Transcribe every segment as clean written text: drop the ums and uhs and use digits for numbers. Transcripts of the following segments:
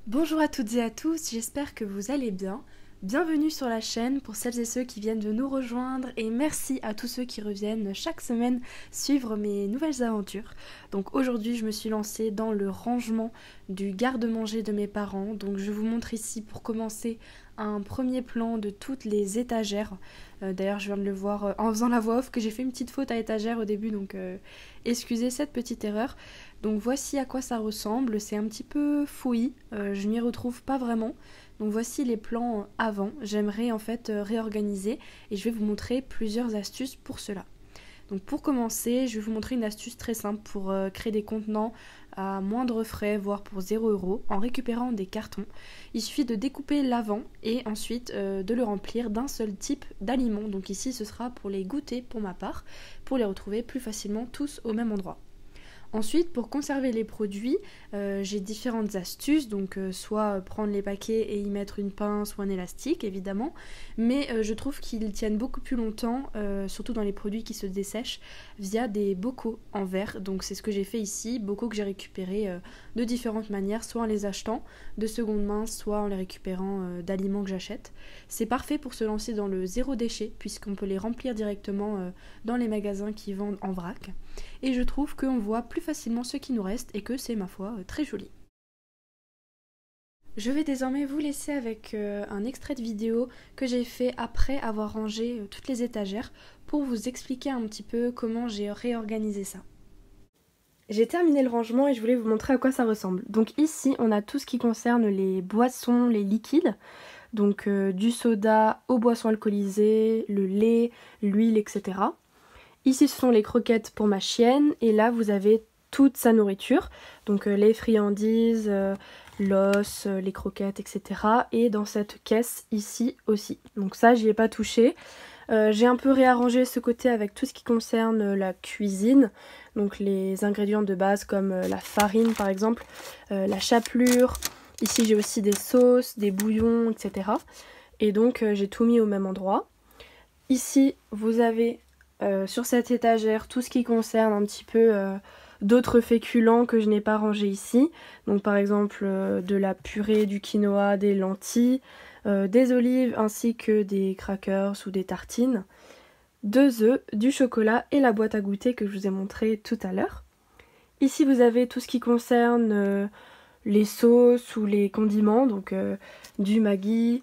Bonjour à toutes et à tous, j'espère que vous allez bien. Bienvenue sur la chaîne pour celles et ceux qui viennent de nous rejoindre et merci à tous ceux qui reviennent chaque semaine suivre mes nouvelles aventures. Donc aujourd'hui je me suis lancée dans le rangement du garde-manger de mes parents. Donc je vous montre ici pour commencer un premier plan de toutes les étagères. D'ailleurs je viens de le voir en faisant la voix off que j'ai fait une petite faute à étagère au début, donc excusez cette petite erreur. Donc voici à quoi ça ressemble, c'est un petit peu fouillis, je m'y retrouve pas vraiment. Donc voici les plans avant, j'aimerais en fait réorganiser et je vais vous montrer plusieurs astuces pour cela. Donc pour commencer, je vais vous montrer une astuce très simple pour créer des contenants à moindre frais, voire pour 0 € en récupérant des cartons. Il suffit de découper l'avant et ensuite de le remplir d'un seul type d'aliments. Donc ici ce sera pour les goûter pour ma part, pour les retrouver plus facilement tous au même endroit. Ensuite, pour conserver les produits, j'ai différentes astuces, donc soit prendre les paquets et y mettre une pince ou un élastique évidemment, mais je trouve qu'ils tiennent beaucoup plus longtemps, surtout dans les produits qui se dessèchent, via des bocaux en verre. Donc c'est ce que j'ai fait ici, bocaux que j'ai récupérés de différentes manières, soit en les achetant de seconde main, soit en les récupérant d'aliments que j'achète. C'est parfait pour se lancer dans le zéro déchet, puisqu'on peut les remplir directement dans les magasins qui vendent en vrac. Et je trouve qu'on voit plus facilement ce qui nous reste et que c'est, ma foi, très joli. Je vais désormais vous laisser avec un extrait de vidéo que j'ai fait après avoir rangé toutes les étagères pour vous expliquer un petit peu comment j'ai réorganisé ça. J'ai terminé le rangement et je voulais vous montrer à quoi ça ressemble. Donc ici, on a tout ce qui concerne les boissons, les liquides. Donc du soda aux boissons alcoolisées, le lait, l'huile, etc. Ici, ce sont les croquettes pour ma chienne et là, vous avez toute sa nourriture. Donc les friandises, l'os, les croquettes, etc. Et dans cette caisse ici aussi. Donc ça, j'y ai pas touché. J'ai un peu réarrangé ce côté avec tout ce qui concerne la cuisine. Donc les ingrédients de base comme la farine par exemple, la chapelure. Ici, j'ai aussi des sauces, des bouillons, etc. Et donc j'ai tout mis au même endroit. Ici, vous avez sur cette étagère tout ce qui concerne un petit peu d'autres féculents que je n'ai pas rangé ici. Donc par exemple de la purée, du quinoa, des lentilles, des olives ainsi que des crackers ou des tartines, 2 œufs, du chocolat et la boîte à goûter que je vous ai montré tout à l'heure. Ici vous avez tout ce qui concerne les sauces ou les condiments, donc du Maggi,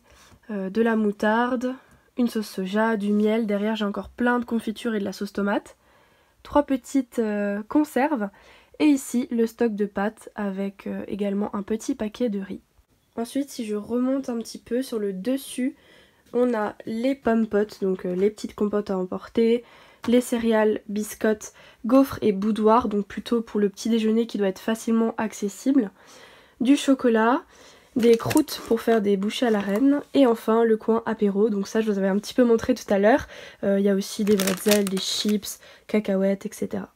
de la moutarde, une sauce soja, du miel. Derrière j'ai encore plein de confitures et de la sauce tomate. 3 petites conserves. Et ici le stock de pâtes avec également un petit paquet de riz. Ensuite, si je remonte un petit peu sur le dessus, on a les pommes potes, donc les petites compotes à emporter, les céréales, biscottes, gaufres et boudoirs, donc plutôt pour le petit déjeuner qui doit être facilement accessible, du chocolat, des croûtes pour faire des bouchées à la reine, et enfin le coin apéro. Donc ça je vous avais un petit peu montré tout à l'heure. Il y a aussi des bretzels, des chips, cacahuètes, etc.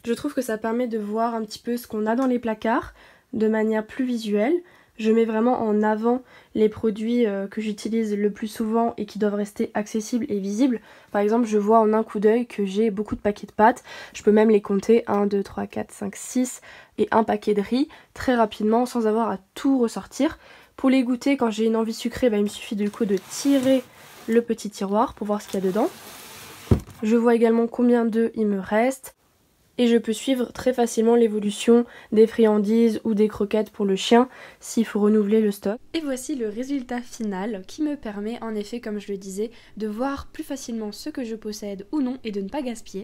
Je trouve que ça permet de voir un petit peu ce qu'on a dans les placards de manière plus visuelle. Je mets vraiment en avant les produits que j'utilise le plus souvent et qui doivent rester accessibles et visibles. Par exemple, je vois en un coup d'œil que j'ai beaucoup de paquets de pâtes. Je peux même les compter 1, 2, 3, 4, 5, 6 et un paquet de riz très rapidement sans avoir à tout ressortir. Pour les goûter, quand j'ai une envie sucrée, il me suffit du coup de tirer le petit tiroir pour voir ce qu'il y a dedans. Je vois également combien d'œufs il me reste. Et je peux suivre très facilement l'évolution des friandises ou des croquettes pour le chien s'il faut renouveler le stock. Et voici le résultat final qui me permet en effet, comme je le disais, de voir plus facilement ce que je possède ou non et de ne pas gaspiller.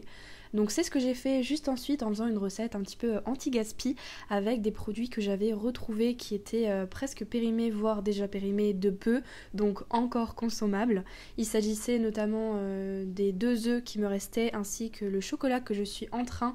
Donc c'est ce que j'ai fait juste ensuite en faisant une recette un petit peu anti-gaspi avec des produits que j'avais retrouvés qui étaient presque périmés, voire déjà périmés de peu, donc encore consommables. Il s'agissait notamment des 2 œufs qui me restaient ainsi que le chocolat que je suis en train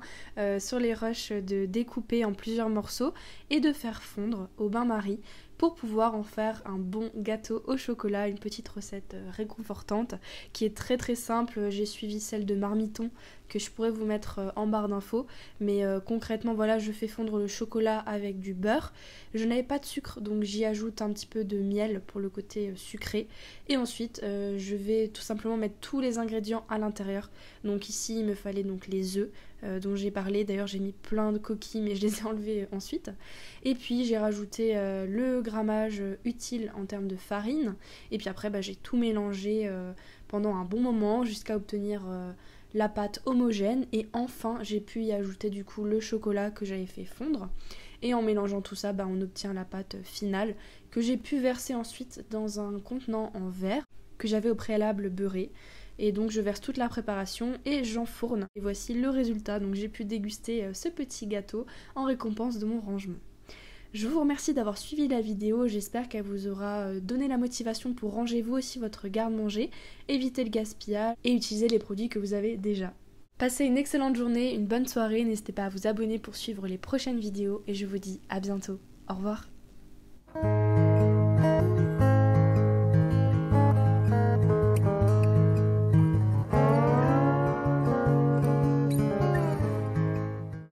sur les rushs de découper en plusieurs morceaux et de faire fondre au bain-marie pour pouvoir en faire un bon gâteau au chocolat, une petite recette réconfortante qui est très très simple. J'ai suivi celle de Marmiton que je pourrais vous mettre en barre d'infos, mais concrètement voilà, je fais fondre le chocolat avec du beurre. Je n'avais pas de sucre, donc j'y ajoute un petit peu de miel pour le côté sucré, et ensuite je vais tout simplement mettre tous les ingrédients à l'intérieur. Donc ici il me fallait donc les œufs, dont j'ai parlé. D'ailleurs j'ai mis plein de coquilles mais je les ai enlevées ensuite. Et puis j'ai rajouté le grammage utile en termes de farine. Et puis après j'ai tout mélangé pendant un bon moment jusqu'à obtenir la pâte homogène. Et enfin j'ai pu y ajouter du coup le chocolat que j'avais fait fondre. Et en mélangeant tout ça, on obtient la pâte finale que j'ai pu verser ensuite dans un contenant en verre que j'avais au préalable beurré. Et donc je verse toute la préparation et j'enfourne. Et voici le résultat. Donc j'ai pu déguster ce petit gâteau en récompense de mon rangement. Je vous remercie d'avoir suivi la vidéo, j'espère qu'elle vous aura donné la motivation pour ranger vous aussi votre garde-manger, éviter le gaspillage et utiliser les produits que vous avez déjà. Passez une excellente journée, une bonne soirée, n'hésitez pas à vous abonner pour suivre les prochaines vidéos et je vous dis à bientôt. Au revoir.